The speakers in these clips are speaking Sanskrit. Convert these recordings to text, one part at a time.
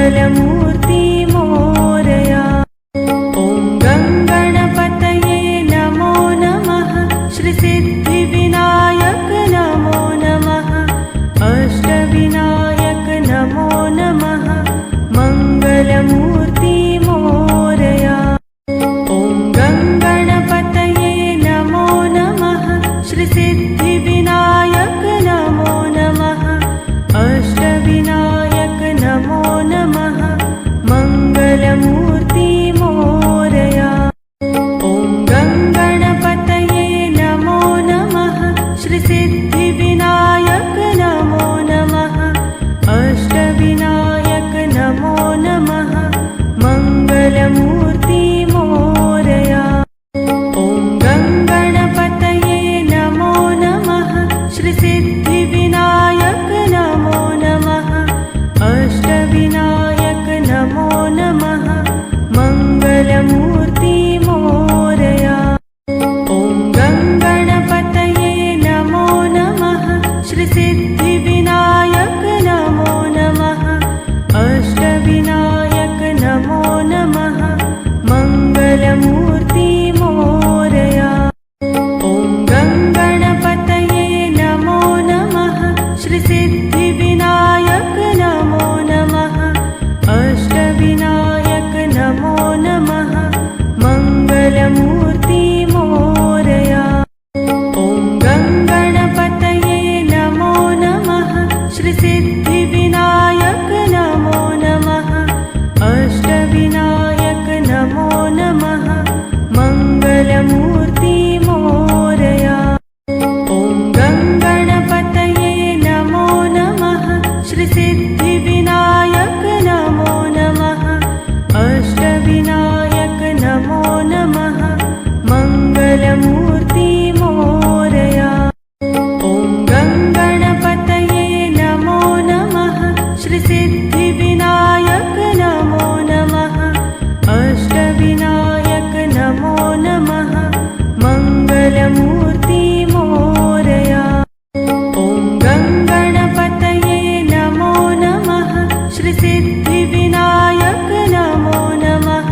मङ्गलमूर्ति मोरया। ॐ गङ्गणपतये नमो नमः। श्रीसिद्धिविनायक नमो नमः। अष्टविनायक नमो नमः। मङ्गलमूर्ति मोरया। ॐ गङ्गणपतये नमो नमः। श्रीसिद्धिविनायक नमो नमः। अष्टविनायक नमो नमः। मङ्गलमूर्ति मोरया। ॐ गङ्गणपतये नमो नमः। श्रीसिद्धिविनायक नमो नमः। अष्टविनायक नमो नमः। मङ्गलमूर्ति मोरया। ॐ गङ्गणपतये नमो नमः। श्रीसिद्धिविनायक नमो नमः। अष्टविनायक नमो नमः। मङ्गलमूर्ति मोरया। ॐ गङ्गणपतये नमो नमः। श्रीसिद्धिविनायक नमो नमः। अष्टविनायक नमो नमः। मङ्गलमूर्ति मोरया। ॐ गङ्गणपतये नमो नमः। श्रीसिद्धिविनायक नमो नमः। अष्टविनायक नमो नमः। मङ्गलमूर्ति मोरया। ॐ गङ्गणपतये नमो नमः। श्रीसिद्धिविनायक नमो नमः। अष्टविनायक नमो नमः। मङ्गलमूर्ति मोरया। ॐ गङ्गणपतये नमो नमः। श्रीसिद्धिविनायक नमो नमः। अष्टविनायक नमो नमः। मङ्गलमूर्ति मोरया। ॐ गङ्गणपतये नमो नमः। श्रीसिद्धिविनायक नमो नमः। अष्टविनायक नमो नमः। मङ्गलमूर्ति मोरया। ॐ गङ्गणपतये नमो नमः। श्रीसिद्धिविनायक नमो नमः।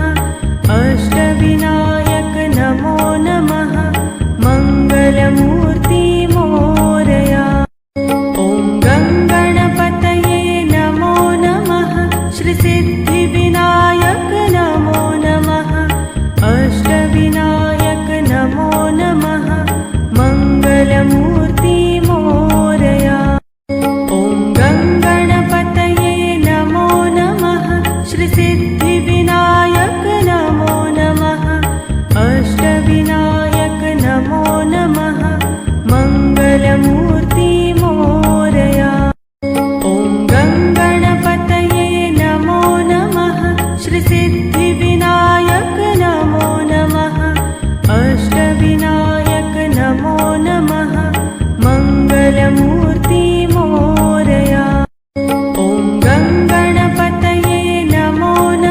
अष्टविनायक नमो नमः। मङ्गलमूर्ति मोरया। ॐ गङ्गणपतये नमो नमः। श्रीसिद्धिविनायक नमो नमः। अष्टविनायक नमो नमः। मङ्गलमूर्ति मोरया। ॐ गङ्गणपतये नमो नमः। श्रीसिद्धिविनायक नमो नमः। अष्टविनायक नमो नमः। मङ्गलमूर्ति मोरया। ॐ गङ्गणपतये नमो नमः। श्रीसिद्धिविनायक नमो नमः। अष्टविनायक नमो नमः। मङ्गलमूर्ति मोरया। ॐ गङ्गणपतये नमो नमः।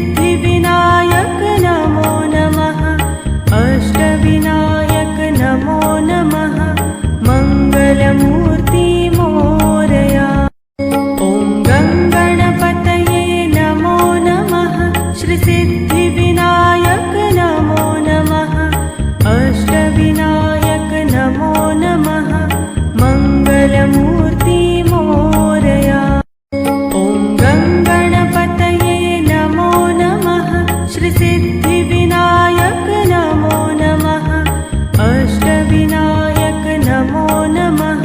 सिद्धिविनायक नमो नमः अष्टविनायक नमो नमः मङ्गलमूर्ति मोरया ॐ गङ्गणपतये नमो नमः श्रीसिद्धिविनायक नमो नमः अष्टविनायक नमो नमः मङ्गलमूर्ति मोरया ॐ गङ्गणपतये नमो नमः श्रीसिद्धिविनायक नमो नमः अष्टविनायक नमो नमः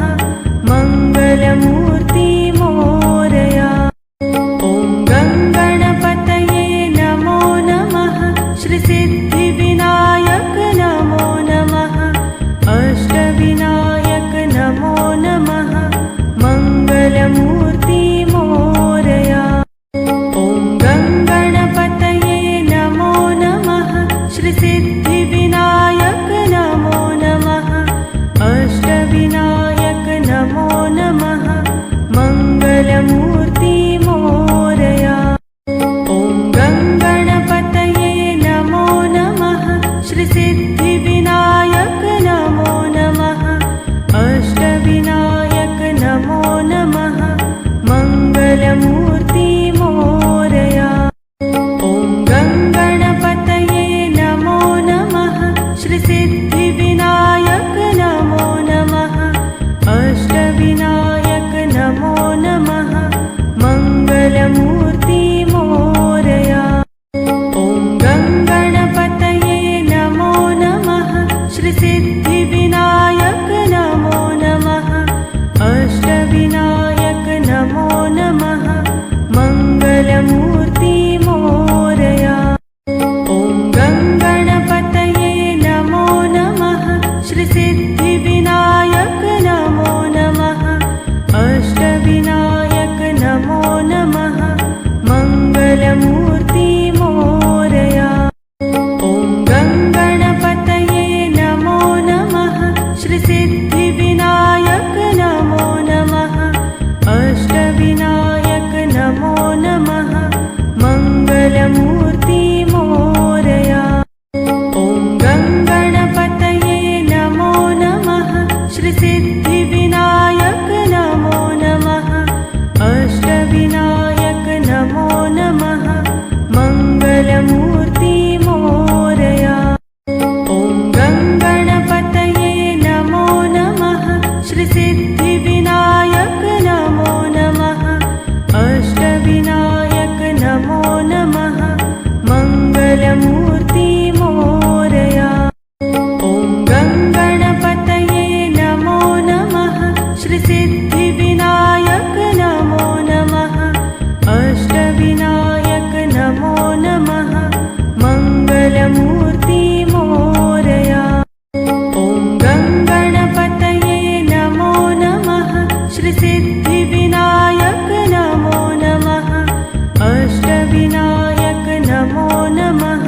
मङ्गलमूर्ति मोरया ॐ गङ्गणपतये नमो नमः श्रीसिद्धिविनायक नमो नमः अष्टविनायक नमो नमः मङ्गलमूर्ति मोरया ॐ गङ्गणपतये नमो नमः श्रीसिद्धिविनायक नमो नमः अष्टविनायक नमो नमः मङ्गलमूर्ति मोरया ॐ गङ्गणपतये नमो नमः श्रीसिद्धिविनायक नमो नमः अष्टविनायक नमो नमः मङ्गलमूर्ति मोरया ॐ गङ्गणपतये नमो नमः श्रीसिद्धिविनायक नमो नमः अष्टविनायक नमो नमः मङ्गलमूर्ति मोरया ॐ गङ्गणपतये नमो नमः श्रीसिद्धिविनायक नमो नमः अष्टविनायक नमो नमः मङ्गलमूर्ति मोरया ॐ गङ्गणपतये नमो नमः श्रीसिद्धिविनायक नमो नमः अष्टविनायक नमो नमः मङ्गलमूर्ति मोरया ॐ गङ्गणपतये नमो नमः श्रीसिद्धिविनायक नमो नमः अष्टविनायक नमो नमः मङ्गलमूर्ति मोरया ॐ गङ्गणपतये नमो नमः श्रीसिद्धिविनायक नमो नमः अष्टविनायक नमो नमः मङ्गलमूर्ति मोरया ॐ गङ्गणपतये नमो नमः श्रीसिद्धिविनायक नमो नमः अष्टविनायक नमो नमः मङ्गलमूर्ति मोरया ॐ गङ्गणपतये नमो नमः श्रीसिद्धिविनायक नमो नमः अष्टविनायक नमो नमः मङ्गलमूर्ति मोरया ॐ गङ्गणपतये नमो नमः श्रीसिद्धिविनायक नमो नमः अष्टविनायक नमो नमः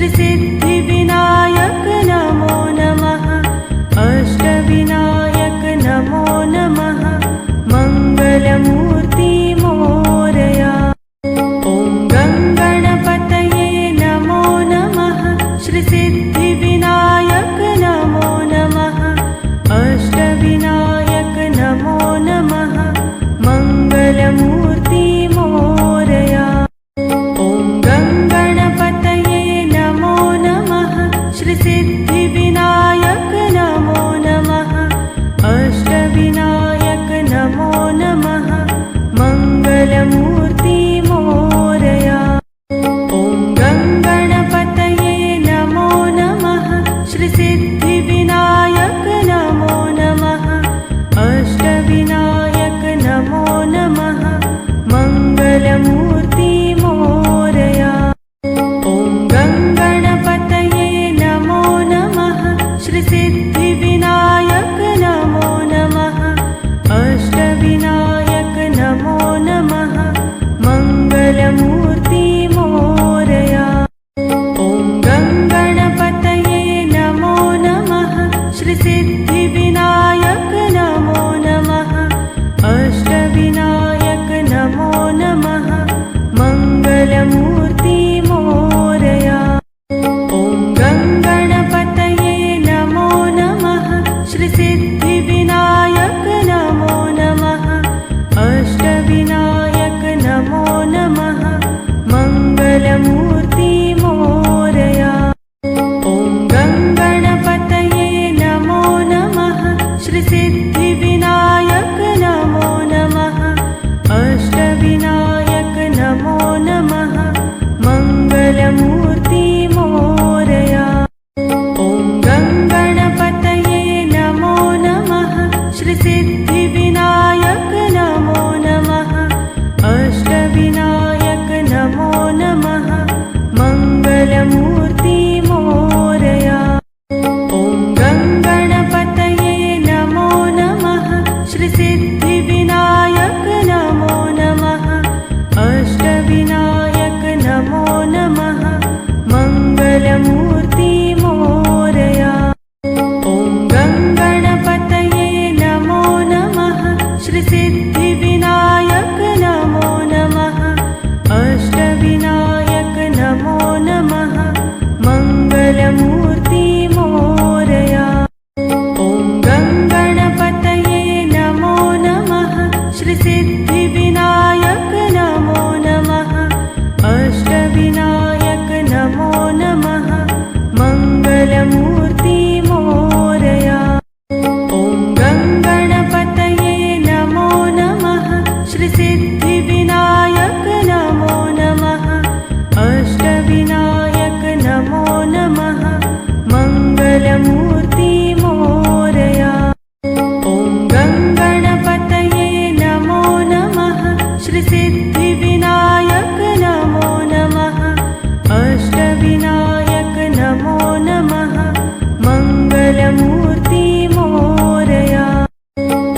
श्री सिद्धिविनायक नमो नमः अष्टविनायक नमो नमः मङ्गलमूर्ति मोरया ॐ गङ्गणपतये नमो नमः श्री सिद्धिविनायक नमो नमः अष्टविनायक नमो नमः मङ्गलमूर्ति मोरया ॐ गङ्गणपतये नमो नमः श्री सिद्धिविनायक नमो नमः अष्टविनायक नमो नमः मङ्गलमूर्ति मोरया ॐ गङ्गणपतये नमो नमः श्री सिद्धिविनायक नमो नमः अष्टविनायक नमो नमः मङ्गलमूर्ति मोरया ॐ गङ्गणपतये नमो नमः श्री सिद्धिविनायक नमो नमः अष्टविनायक नमो नमः मङ्गलमूर्ति मोरया ॐ गङ्गणपतये नमो नमः श्री सिद्धिविनायक नमो नमः अष्टविनायक नमो नमः मङ्गलमूर्ति मोरया ॐ गङ्गणपतये नमो नमः श्री सिद्धिविनायक नमो नमः अष्टविनायक नमो नमः मङ्गलमूर्ति मोरया ॐ गङ्गणपतये नमो नमः श्री सिद्धिविनायक नमो नमः अष्टविनायक नमो नमः मङ्गलमूर्ति मोरया ॐ गङ्गणपतये नमो नमः श्री सिद्धिविनायक नमो नमः अष्टविनायक नमो नमः मङ्गलमूर्ति मोरया ॐ गङ्गणपतये नमो नमः श्री सिद्धिविनायक नमो नमः अष्टविनायक नमो नमः मङ्गलमूर्ति मोरया ॐ गङ्गणपतये नमो नमः श्री सिद्धिविनायक नमो नमः अष्टविनायक नमो नमः मङ्गलमूर्ति मोरया ॐ गङ्गणपतये नमो नमः श्री सिद्धिविनायक नमो नमः अष्टविनायक नमो नमः मङ्गलमूर्ति मोरया ॐ गङ्गणपतये नमो नमः श्री सिद्धिविनायक नमो नमः अष्टविनायक नमो नमः मङ्गलमूर्ति मोरया ॐ गङ्गणपतये नमो नमः श्री सिद्धिविनायक नमो नमः अष्टविनायक नमो नमः मङ्गलमूर्ति मोरया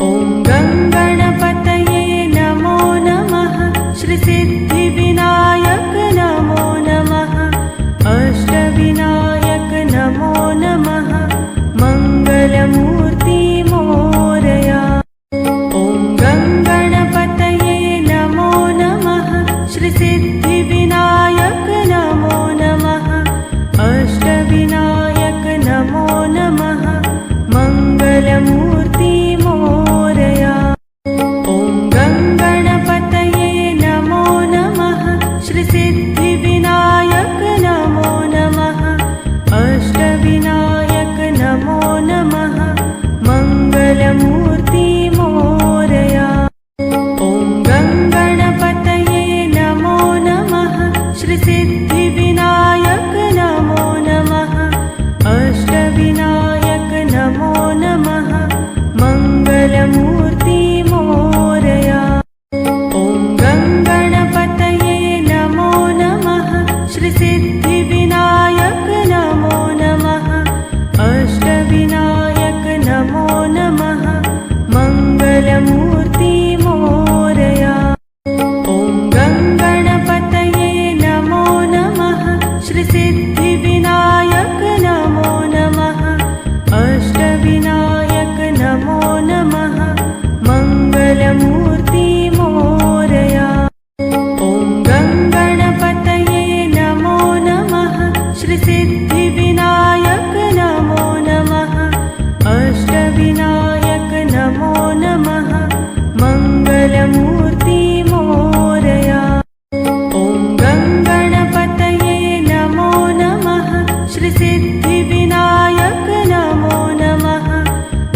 ॐ गङ्गणपतये नमो नमः श्री सिद्धिविनायक नमो नमः अष्टविनायक नमो नमः श्रीसिद्धिविनायक नमो नमः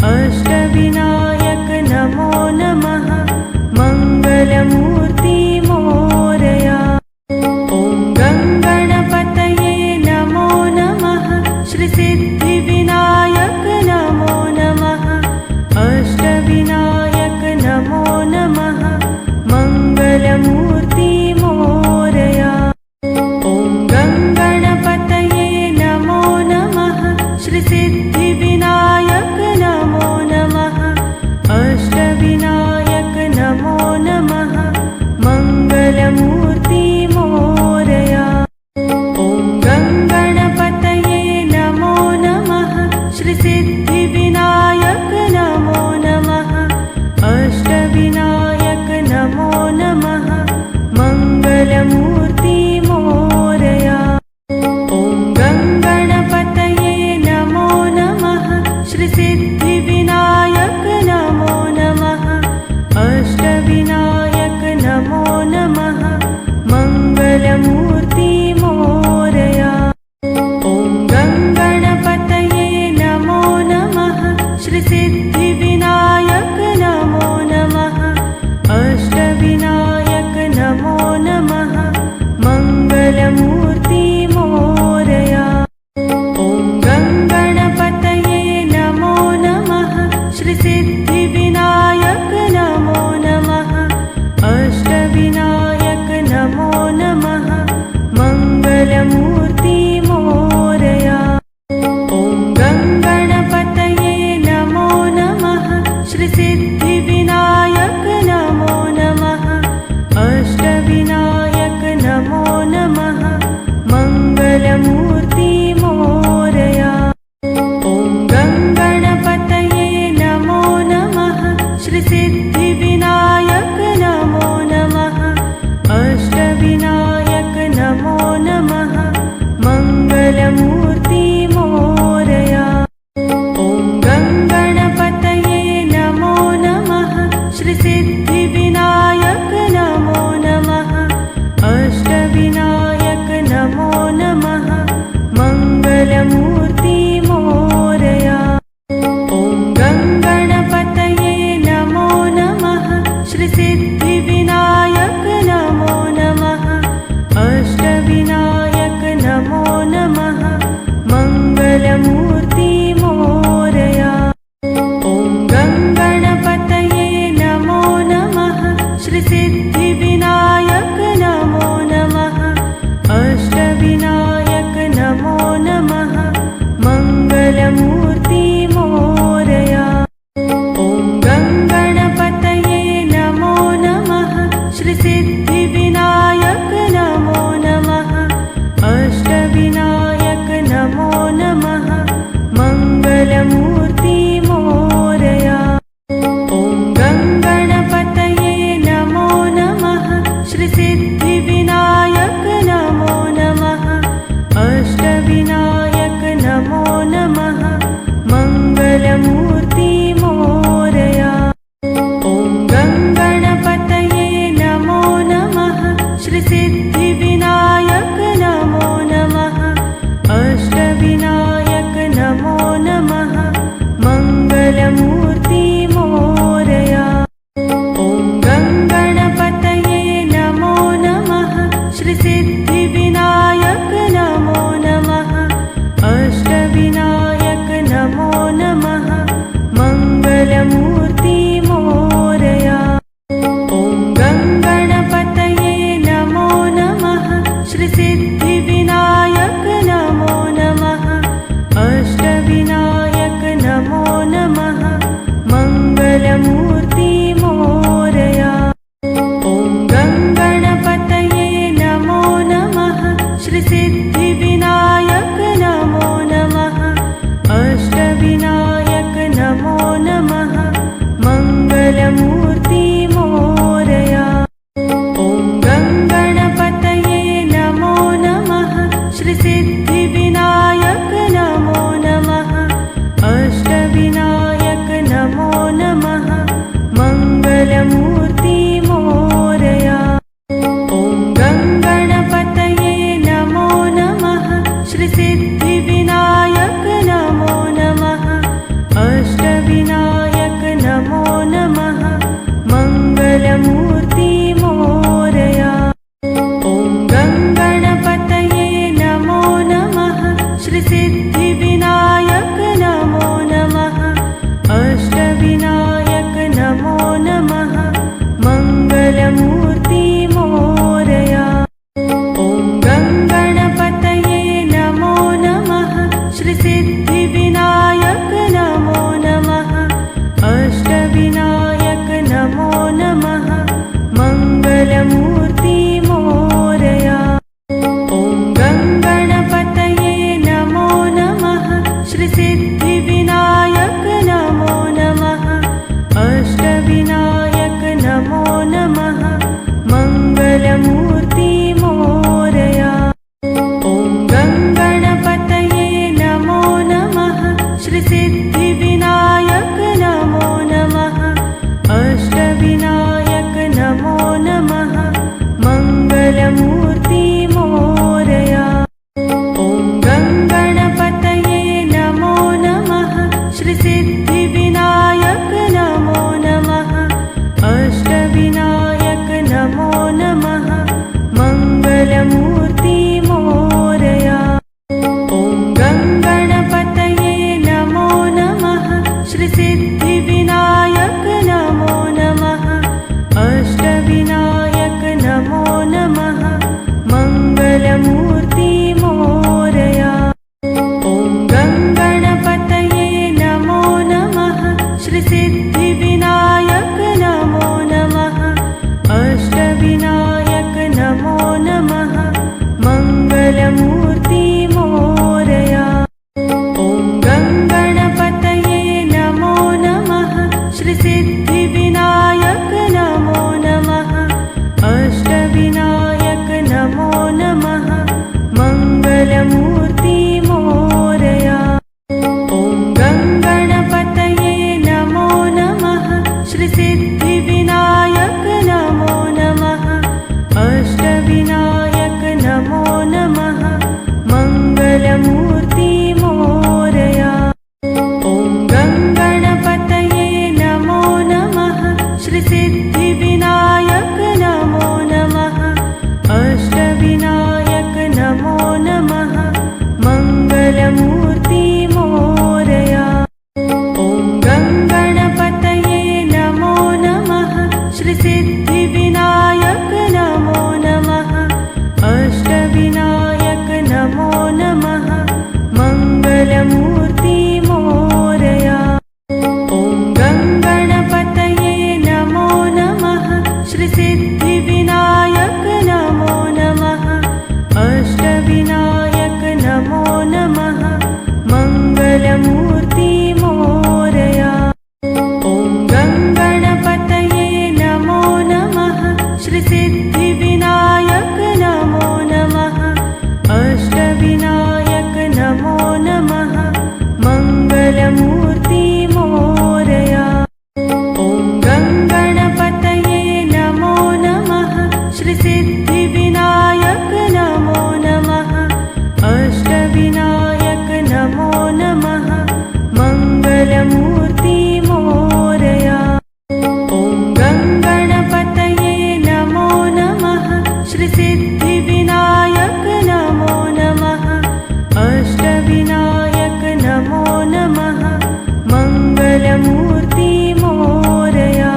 अष्टविनायक नमो नमः मङ्गलमूर्ति मोरया ॐ गङ्गणपतये नमो नमः श्रीसिद्धिविनायक नमो नमः अष्टविनायक नमो नमः मङ्गलमूर्ति मोरया ॐ गङ्गणपतये नमो नमः श्रीसिद्धिविनायक नमो नमः अष्टविनायक नमो नमः मङ्गलमूर्ति मोरया ॐ गङ्गणपतये नमो नमः श्रीसिद्धिविनायक नमो नमः अष्टविनायक नमो नमः मङ्गलमूर्ति मोरया ॐ गङ्गणपतये नमो नमः श्रीसिद्धिविनायक नमो नमः अष्टविनायक नमो नमः मङ्गलमूर्ति मोरया ॐ गङ्गणपतये नमो नमः श्रीसिद्धिविनायक नमो नमः अष्टविनायक नमो नमः मङ्गलमूर्ति मोरया ॐ गङ्गणपतये नमो नमः श्रीसिद्धिविनायक नमो नमः अष्टविनायक नमो नमः मङ्गलमूर्ति मोरया ॐ गङ्गणपतये नमो नमः श्रीसिद्धिविनायक नमो नमः अष्टविनायक नमो नमः मङ्गलमूर्ति मोरया ॐ गङ्गणपतये नमो नमः श्रीसिद्धिविनायक नमो नमः अष्टविनायक नमो नमः मङ्गलमूर्ति मोरया ॐ गङ्गणपतये नमो नमः श्रीसिद्धिविनायक नमो नमः अष्टविनायक नमो नमः मङ्गलमूर्ति मोरया ॐ गङ्गणपतये नमो नमः श्रीसिद्धिविनायक नमो नमः अष्टविनायक नमो नमः मङ्गलमूर्ति मोरया ॐ गङ्गणपतये नमो नमः श्रीसिद्धिविनायक नमो नमः अष्टविनायक नमो नमः मङ्गलमूर्ति मोरया ॐ गङ्गणपतये नमो नमः श्रीसिद्धिविनायक नमो नमः अष्टविनायक नमो नमः मङ्गलमूर्ति मोरया ॐ गङ्गणपतये नमो नमः श्रीसिद्धिविनायक नमो नमः अष्टविनायक नमो नमः मङ्गलमूर्ति मोरया ॐ गङ्गणपतये नमो नमः श्रीसिद्धिविनायक नमो नमः अष्टविनायक नमो नमः श्रीसिद्धिविनायक नमो नमः अष्टविनायक नमो नमः मङ्गलमूर्ति मोरया ॐ गङ्गणपतये नमो नमः श्रीसिद्धिविनायक नमो नमः अष्टविनायक नमो नमः मङ्गलमूर्ति मोरया ॐ गङ्गणपतये नमो नमः श्रीसिद्धिविनायक नमो नमः अष्टविनायक नमो नमः मङ्गलमूर्ति मोरया ॐ गङ्गणपतये नमो नमः श्रीसिद्धिविनायक नमो नमः अष्टविनायक नमो नमः मङ्गलमूर्ति मोरया ॐ गङ्गणपतये नमो नमः श्रीसिद्धिविनायक नमो नमः अष्टविनायक नमो नमः मङ्गलमूर्ति मोरया ॐ गङ्गणपतये नमो नमः श्रीसिद्धिविनायक नमो नमः अष्टविनायक नमो नमः मङ्गलमूर्ति मोरया ॐ गङ्गणपतये नमो नमः श्रीसिद्धिविनायक नमो नमः अष्टविनायक नमो नमः मङ्गलमूर्ति मोरया ॐ गङ्गणपतये नमो नमः श्रीसिद्धिविनायक नमो नमः अष्टविनायक नमो नमः मङ्गलमूर्ति मोरया ॐ गङ्गणपतये नमो नमः श्रीसिद्धिविनायक नमो नमः अष्टविनायक नमो नमः मङ्गलमूर्ति मोरया ॐ गङ्गणपतये नमो नमः श्रीसिद्धिविनायक नमो नमः अष्टविनायक नमो नमः मङ्गलमूर्ति मोरया ॐ गङ्गणपतये नमो नमः श्रीसिद्धिविनायक नमो नमः अष्टविनायक नमो नमः मङ्गलमूर्ति मोरया ॐ गङ्गणपतये नमो नमः श्रीसिद्धिविनायक नमो नमः अष्टविनायक नमो नमः मङ्गलमूर्ति मोरया ॐ गङ्गणपतये नमो नमः श्रीसिद्धिविनायक नमो नमः अष्टविनायक नमो नमः मङ्गलमूर्ति मोरया ॐ गङ्गणपतये नमो नमः श्रीसिद्धिविनायक नमो नमः अष्टविनायक नमो नमः मङ्गलमूर्ति मोरया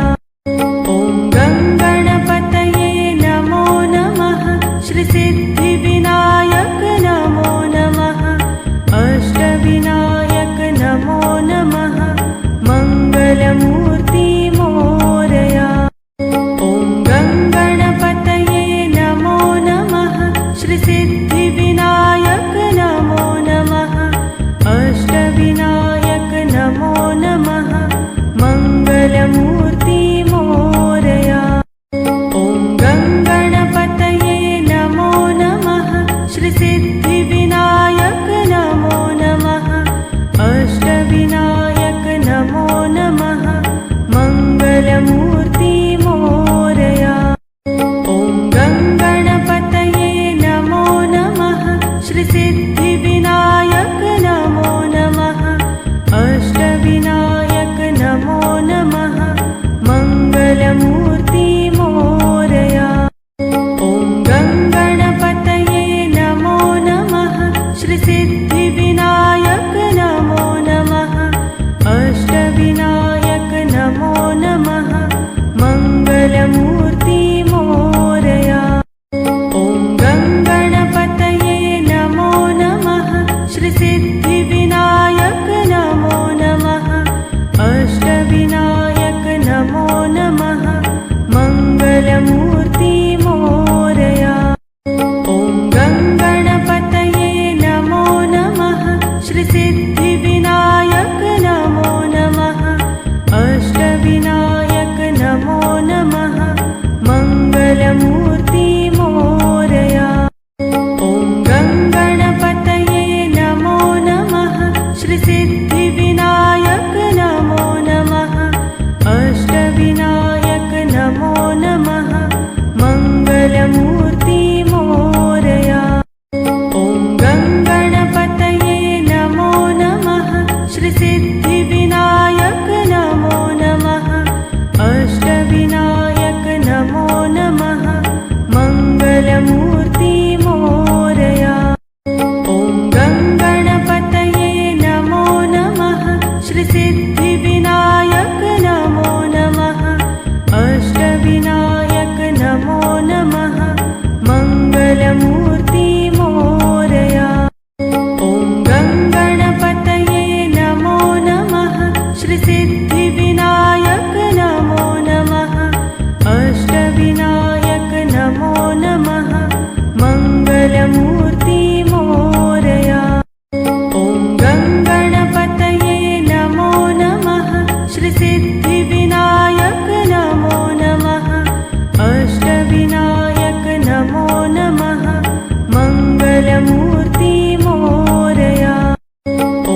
ॐ गङ्गणपतये नमो नमः श्रीसिद्धिविनायक नमो नमः अष्टविनायक नमो नमः मङ्गलमूर्ति मोरया ॐ गङ्गणपतये नमो नमः श्रीसिद्धिविनायक नमो नमः अष्टविनायक नमो नमः मङ्गलमूर्ति मोरया ॐ गङ्गणपतये नमो नमः श्रीसिद्धिविनायक नमो नमः अष्टविनायक नमो नमः मङ्गलमूर्ति मोरया ॐ गङ्गणपतये नमो नमः श्रीसिद्धिविनायक नमो नमः अष्टविनायक नमो नमः मङ्गलमूर्ति मोरया ॐ गङ्गणपतये नमो नमः श्रीसिद्धिविनायक नमो नमः अष्टविनायक नमो नमः मङ्गलमूर्ति मोरया ॐ गङ्गणपतये नमो नमः श्रीसिद्धिविनायक श्री सिद्धिविनायक नमो नमः अष्टविनायक नमो नमः मङ्गलमूर्ति मोरया ॐ गङ्गणपतये नमो नमः श्री सिद्धिविनायक नमो नमः अष्टविनायक नमो नमः मङ्गलमूर्ति मोरया ॐ गङ्गणपतये नमो नमः श्री सिद्धिविनायक नमो नमः अष्टविनायक नमो नमः मङ्गलमूर्ति मोरया ॐ गङ्गणपतये नमो नमः श्री सिद्धिविनायक नमो नमः अष्टविनायक नमो नमः मङ्गलमूर्ति मोरया ॐ गङ्गणपतये नमो नमः श्री सिद्धिविनायक नमो नमः अष्टविनायक नमो नमः मङ्गलमूर्ति मोरया ॐ गङ्गणपतये नमो नमः श्री सिद्धिविनायक नमो नमः अष्टविनायक नमो नमः मङ्गलमूर्ति मोरया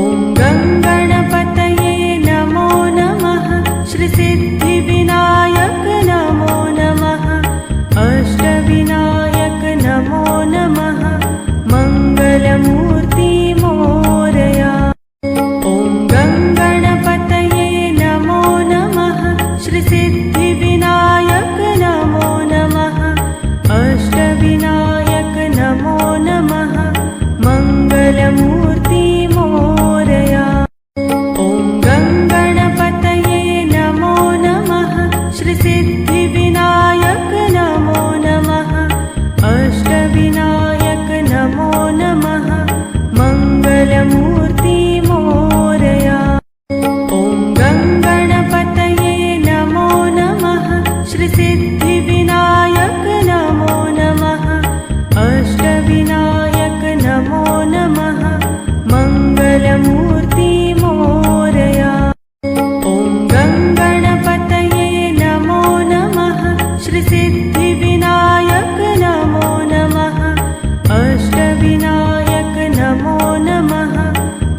ॐ गङ्गणपतये नमो नमः श्री सिद्धिविनायक नमो नमः अष्टविनायक नमो नमः मङ्गलमूर्ति मोरया ॐ गङ्गणपतये नमो नमः श्री सिद्धिविनायक नमो नमः अष्टविनायक नमो नमः मङ्गलमूर्ति मोरया ॐ गङ्गणपतये नमो नमः श्री सिद्धिविनायक नमो नमः अष्टविनायक नमो नमः मङ्गलमूर्ति मोरया ॐ गङ्गणपतये नमो नमः श्री सिद्धिविनायक नमो नमः अष्टविनायक नमो नमः मङ्गलमूर्ति मोरया ॐ गङ्गणपतये नमो नमः श्री सिद्धिविनायक नमो नमः अष्टविनायक नमो नमः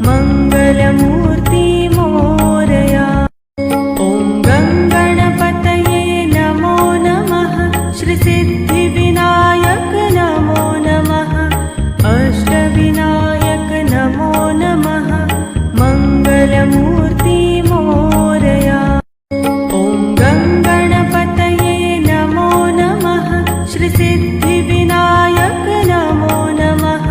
मङ्गलमूर्ति मोरया ॐ गङ्गणपतये नमो नमः श्री सिद्धिविनायक नमो नमः अष्टविनायक नमो नमः मङ्गलमूर्ति मोरया ॐ गङ्गणपतये नमो नमः श्री सिद्धिविनायक नमो नमः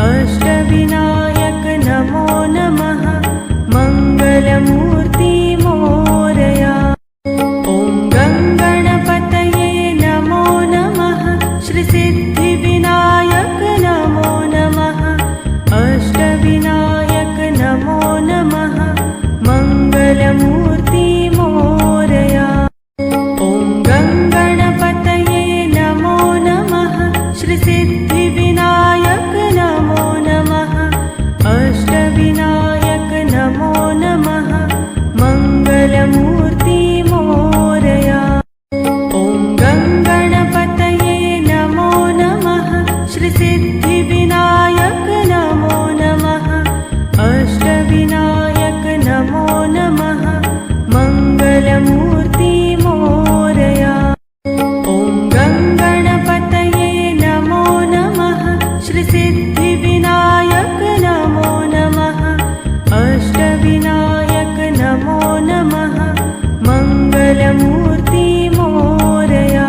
अष्टविनायक नमो नमः मङ्गलमूर्ति मोरया ॐ गङ्गणपतये नमो नमः श्री सिद्धिविनायक नमो नमः अष्टविनायक नमो नमः मङ्गलमूर्ति मोरया ॐ गङ्गणपतये नमो नमः श्री सिद्धिविनायक नमो नमः अष्टविनायक नमो नमः मङ्गलमूर्ति मोरया ॐ गङ्गणपतये नमो नमः श्री सिद्धिविनायक नमो नमः अष्टविनायक नमो नमः मङ्गलमूर्ति मोरया ॐ गङ्गणपतये नमो नमः श्री सिद्धिविनायक नमो नमः अष्टविनायक नमो नमः मङ्गलमूर्ति मोरया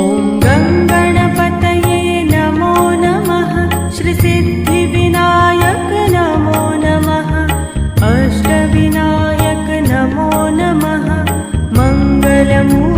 ॐ गङ्गणपतये नमो नमः श्री सिद्धिविनायक नमो नमः अष्टविनायक नमो नमः मङ्गलमूर्ति